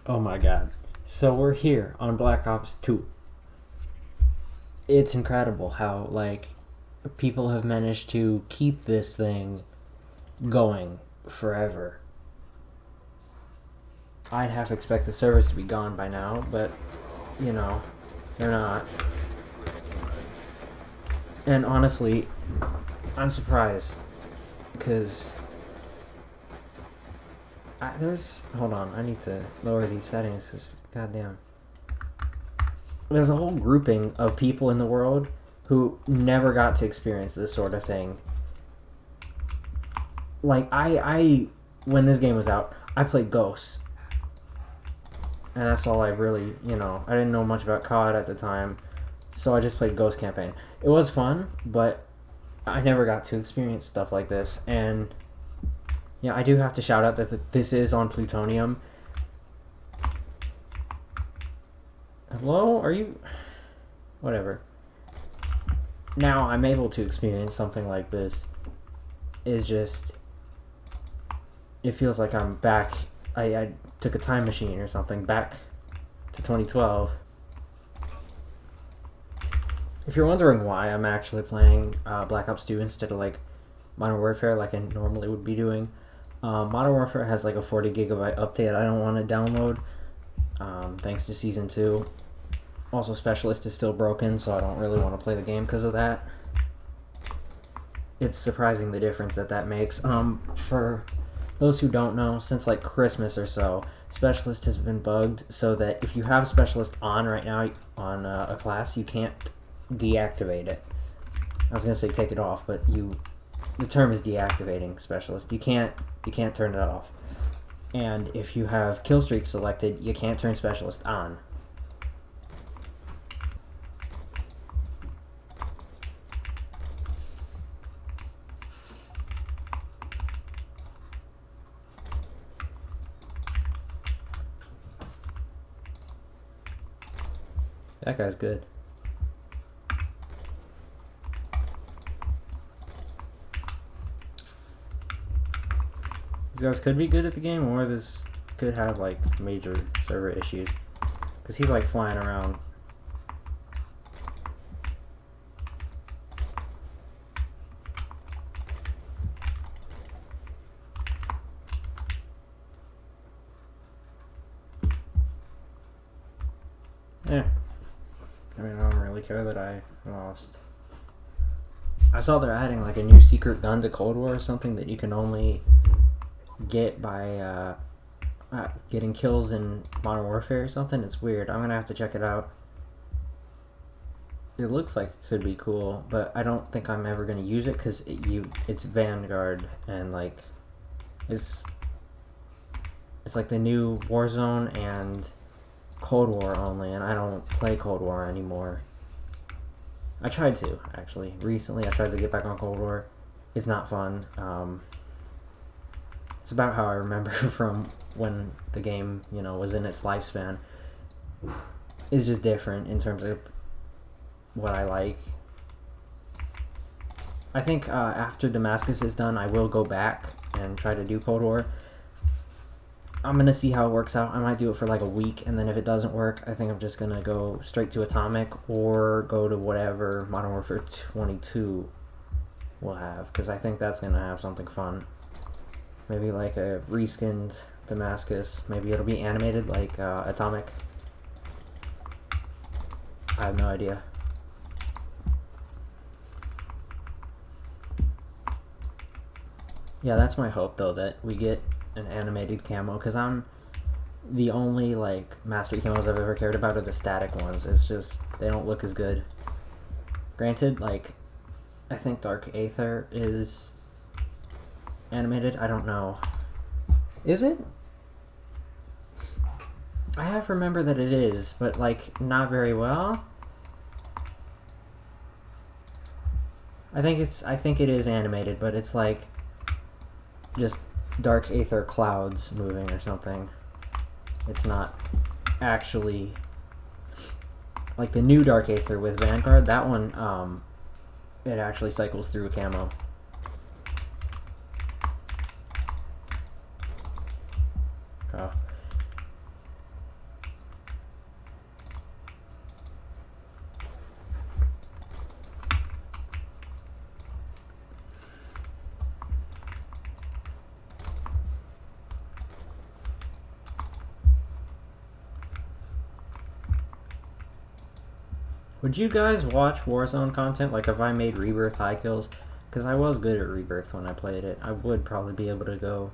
Oh my god. So we're here on Black Ops 2. It's incredible how, like, people have managed to keep this thing going forever. I'd half expect the servers to be gone by now, but, you know, they're not. And honestly, I'm surprised, because there's... Hold on, I need to lower these settings, because, goddamn. There's a whole grouping of people in the world who never got to experience this sort of thing. Like, I when this game was out, I played Ghosts. And that's all I really, I didn't know much about COD at the time, so I just played Ghost Campaign. It was fun, but I never got to experience stuff like this. And, yeah, I do have to shout out that this is on Plutonium. Hello? Are you... Whatever. Now I'm able to experience something like this. Is just... It feels like I'm back... I took a time machine or something back to 2012. If you're wondering why I'm actually playing Black Ops 2 instead of like Modern Warfare like I normally would be doing, Modern Warfare has like a 40 gigabyte update I don't want to download, thanks to Season 2. Also, Specialist is still broken, so I don't really want to play the game because of that. It's surprising the difference that makes. For those who don't know, since like Christmas or so, Specialist has been bugged so that if you have Specialist on right now on a class, you can't deactivate it. I was gonna say take it off, but the term is deactivating Specialist. You can't turn it off. And if you have Killstreak selected, you can't turn Specialist on. That guy's good. These guys could be good at the game, or this could have like major server issues. Because he's like flying around. Yeah. I mean, I don't really care that I lost. I saw they're adding like a new secret gun to Cold War or something that you can only get by getting kills in Modern Warfare or something. It's weird. I'm gonna have to check it out. It looks like it could be cool, but I don't think I'm ever gonna use it because it's Vanguard and like it's like the new Warzone and Cold War only, and I don't play Cold War anymore. I tried to, actually. Recently I tried to get back on Cold War. It's not fun. It's about how I remember from when the game, was in its lifespan. It's just different in terms of what I like. I think after Damascus is done, I will go back and try to do Cold War. I'm going to see how it works out. I might do it for like a week, and then if it doesn't work, I think I'm just going to go straight to Atomic or go to whatever Modern Warfare 22 will have, because I think that's going to have something fun. Maybe like a reskinned Damascus. Maybe it'll be animated like Atomic. I have no idea. Yeah, that's my hope though, that we get an animated camo, because I'm the only like mastery camos I've ever cared about are the static ones. It's just they don't look as good. Granted, like I think Dark Aether is animated. I don't know. Is it? I have remember that it is, but like not very well. I think it is animated, but it's like just Dark Aether clouds moving or something. It's not actually like the new Dark Aether with Vanguard. That one, it actually cycles through a camo. Oh. Would you guys watch Warzone content? Like if I made Rebirth high kills? Because I was good at Rebirth when I played it. I would probably be able to go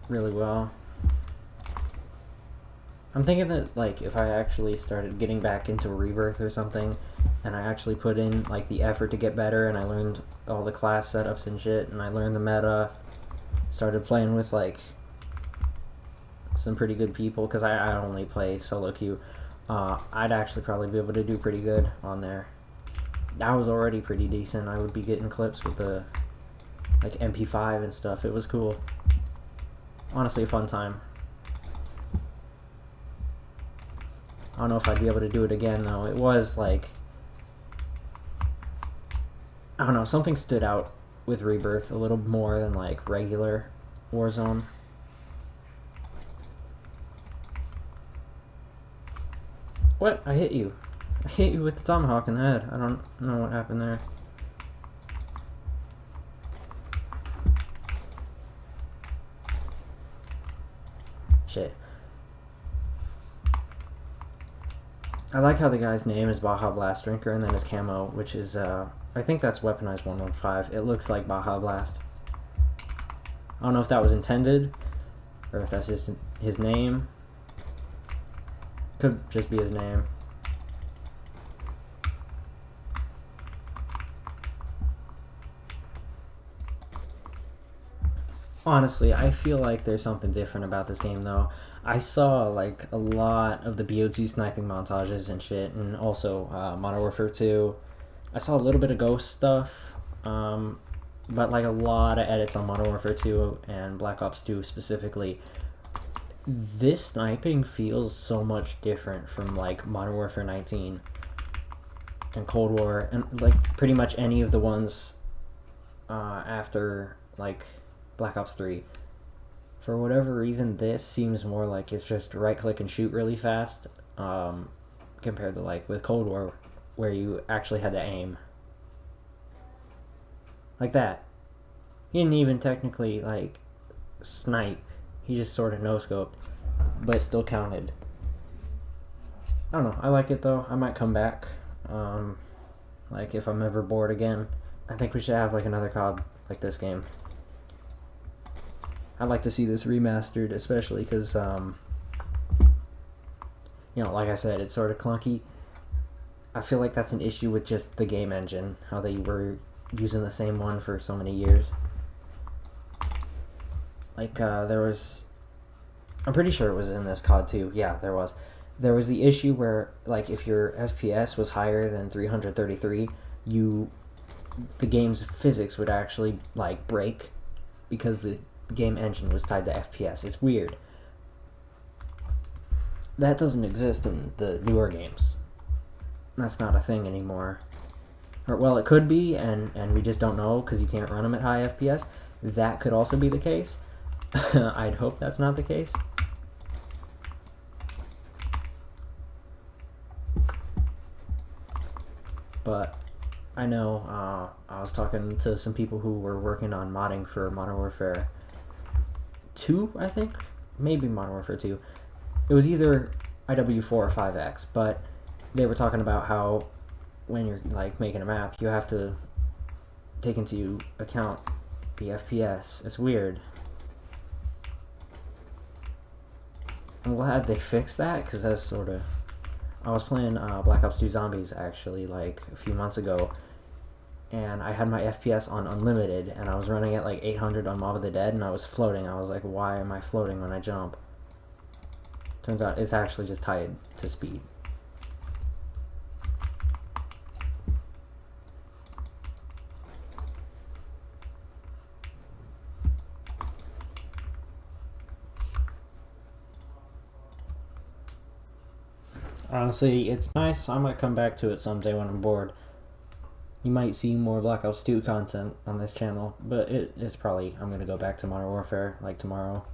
really well. I'm thinking that, like, if I actually started getting back into Rebirth or something, and I actually put in, like, the effort to get better, and I learned all the class setups and shit, and I learned the meta, started playing with, like, some pretty good people, because I only play solo queue, I'd actually probably be able to do pretty good on there. I was already pretty decent. I would be getting clips with the, like, MP5 and stuff. It was cool. Honestly, a fun time. I don't know if I'd be able to do it again, though. It was, like... I don't know, something stood out with Rebirth a little more than, like, regular Warzone. What? I hit you. I hit you with the tomahawk in the head. I don't know what happened there. Shit. I like how the guy's name is Baja Blast Drinker and then his camo, which is, I think that's Weaponized 115. It looks like Baja Blast. I don't know if that was intended, or if that's just his name. Could just be his name. Honestly, I feel like there's something different about this game, though. I saw, like, a lot of the BO2 sniping montages and shit, and also Modern Warfare 2. I saw a little bit of Ghost stuff, but, like, a lot of edits on Modern Warfare 2 and Black Ops 2 specifically. This sniping feels so much different from, like, Modern Warfare 19 and Cold War, and, like, pretty much any of the ones after, like, Black Ops 3. For whatever reason, this seems more like it's just right click and shoot really fast, compared to, like, with Cold War, where you actually had to aim. Like that. He didn't even technically, like, snipe. He just sort of no-scoped, but it still counted. I don't know. I like it, though. I might come back. Like, if I'm ever bored again. I think we should have, like, another COD like this game. I'd like to see this remastered, especially because, you know, like I said, it's sort of clunky. I feel like that's an issue with just the game engine, how they were using the same one for so many years. Like, there was... I'm pretty sure it was in this COD too. Yeah, there was. There was the issue where, like, if your FPS was higher than 333, the game's physics would actually, like, break because the game engine was tied to FPS. It's weird. That doesn't exist in the newer games. That's not a thing anymore. Or, well, it could be, and we just don't know because you can't run them at high FPS. That could also be the case. I'd hope that's not the case. But I know I was talking to some people who were working on modding for Modern Warfare 2, I think? Maybe Modern Warfare 2. It was either IW4 or 5X, but they were talking about how when you're, like, making a map, you have to take into account the FPS. It's weird. I'm glad they fixed that, because that's sort of... I was playing Black Ops 2 Zombies, actually, like, a few months ago, and I had my FPS on unlimited, and I was running at, like, 800 on Mob of the Dead, and I was floating. I was like, why am I floating when I jump? Turns out it's actually just tied to speed. Honestly, it's nice. I might come back to it someday when I'm bored. You might see more Black Ops 2 content on this channel, but it's probably... I'm going to go back to Modern Warfare, like, tomorrow.